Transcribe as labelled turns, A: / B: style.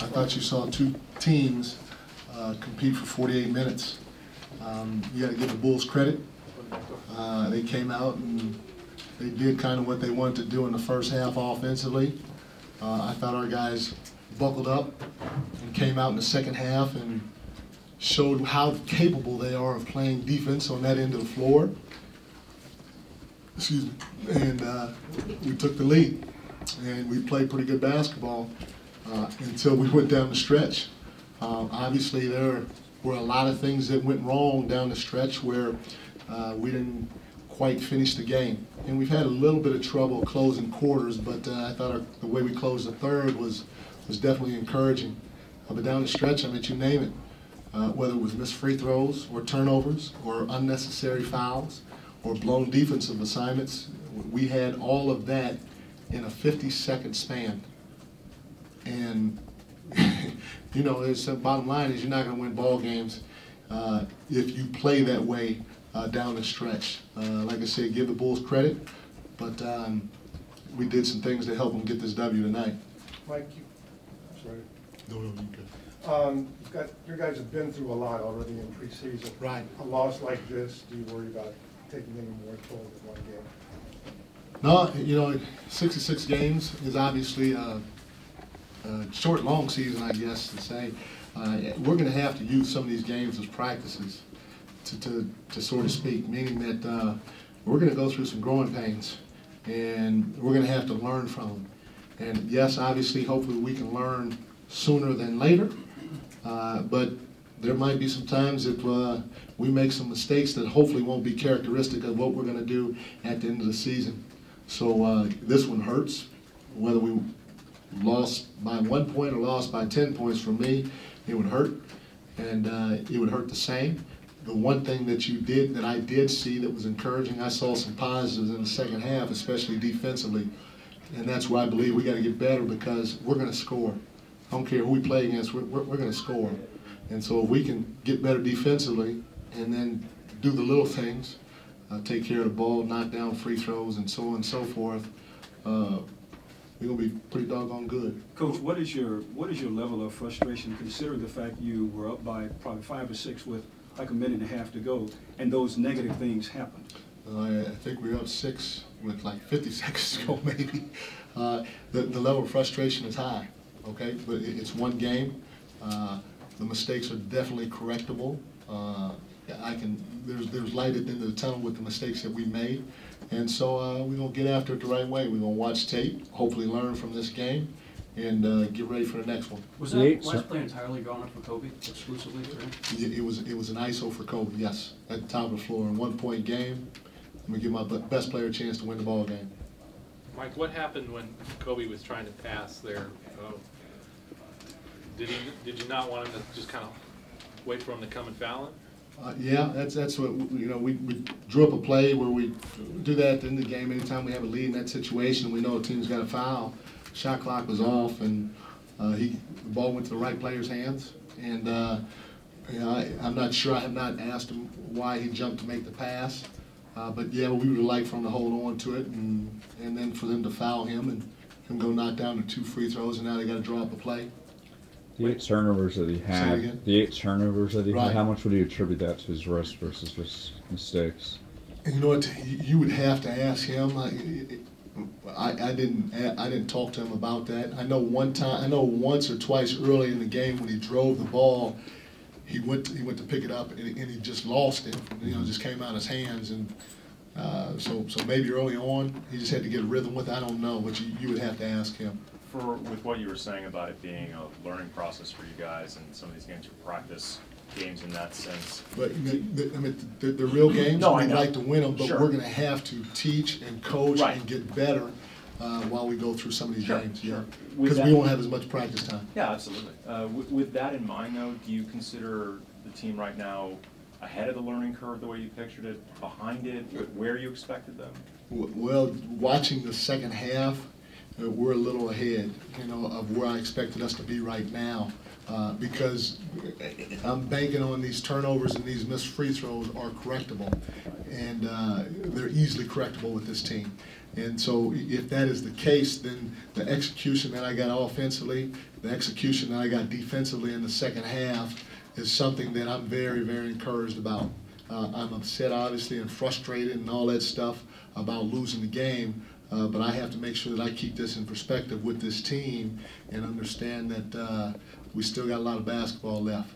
A: thought you saw two teams compete for 48 minutes. You got to give the Bulls credit. They came out and they did kind of what they wanted to do in the first half offensively. I thought our guys buckled up and came out in the second half and showed how capable they are of playing defense on that end of the floor. Excuse me. And we took the lead. And we played pretty good basketball until we went down the stretch. Obviously, there were a lot of things that went wrong down the stretch where we didn't quite finish the game. And we've had a little bit of trouble closing quarters, but I thought the way we closed the third was definitely encouraging. But down the stretch, I mean, you name it, whether it was missed free throws or turnovers or unnecessary fouls or blown defensive assignments, we had all of that in a 50-second span. And, you know, the bottom line is you're not going to win ball games if you play that way down the stretch. Like I said, give the Bulls credit, but we did some things to help them get this W tonight.
B: Mike, sorry.
A: No, you good.
B: Your guys have been through a lot already in preseason.
A: Right.
B: A loss like this, do you worry about taking any more toll in one game?
A: No, you know, 66 games is obviously a short, long season, I guess, to say. We're going to have to use some of these games as practices, to sort of speak, meaning that we're going to go through some growing pains, and we're going to have to learn from them. And yes, obviously, hopefully we can learn sooner than later, but there might be some times that we make some mistakes that hopefully won't be characteristic of what we're going to do at the end of the season. So this one hurts, whether we lost by 1 point or lost by 10 points. For me, it would hurt, and it would hurt the same. The one thing that I did see that was encouraging, I saw some positives in the second half, especially defensively, and that's where I believe we got to get better, because we're going to score. I don't care who we play against, we're going to score. And so if we can get better defensively and then do the little things, take care of the ball, knock down free throws, and so on and so forth, we're going to be pretty doggone good.
C: Coach, what is your level of frustration, considering the fact you were up by probably 5 or 6 with like a minute and a half to go, and those negative things happened?
A: I think we were up 6 with like 50 seconds to go, maybe. The level of frustration is high, okay? But it's one game. The mistakes are definitely correctable. There's light at the end of the tunnel with the mistakes that we made. And so we're going to get after it the right way. We're going to watch tape, hopefully learn from this game, and get ready for the next one.
D: Was that last play entirely drawn up for Kobe, exclusively for him?
A: It was an ISO for Kobe, yes, at the top of the floor. In 1 point game, I'm going to give my best player a chance to win the ball game.
E: Mike, what happened when Kobe was trying to pass there? Did you not want him to just kind of wait for him to come and foul him?
A: Yeah, that's what, you know, we drew up a play where we do that at the end of the game. Anytime we have a lead in that situation, we know a team's got a foul. Shot clock was off, and the ball went to the right player's hands. And you know, I'm not sure. I have not asked him why he jumped to make the pass. But yeah, we would like for him to hold on to it, and then for them to foul him and him go knock down the 2 free throws, and now they got to draw up a play.
F: The 8 turnovers that he had,
A: Right.
F: how much would you attribute that to his rest versus his mistakes?
A: And you know what? You would have to ask him. I didn't talk to him about that. I know once or twice early in the game when he drove the ball, he went to pick it up and he just lost it. You know, just came out of his hands, and so maybe early on he just had to get a rhythm with it. I don't know, but you would have to ask him.
G: With what you were saying about it being a learning process for you guys, and some of these games are practice games in that sense.
A: But I mean, the real games, we'd like to win them, but we're going to have to teach and coach and get better while we go through some of these games. Yeah, because we won't have as much practice time.
G: Yeah, absolutely. With that in mind, though, do you consider the team right now ahead of the learning curve the way you pictured it, behind it, where you expected them?
A: Well, watching the second half, we're a little ahead, you know, of where I expected us to be right now. because I'm banking on these turnovers and these missed free throws are correctable, and they're easily correctable with this team. And so if that is the case, then the execution that I got offensively, the execution that I got defensively in the second half is something that I'm very, very encouraged about. I'm upset, obviously, and frustrated and all that stuff about losing the game, but I have to make sure that I keep this in perspective with this team and understand that we still got a lot of basketball left.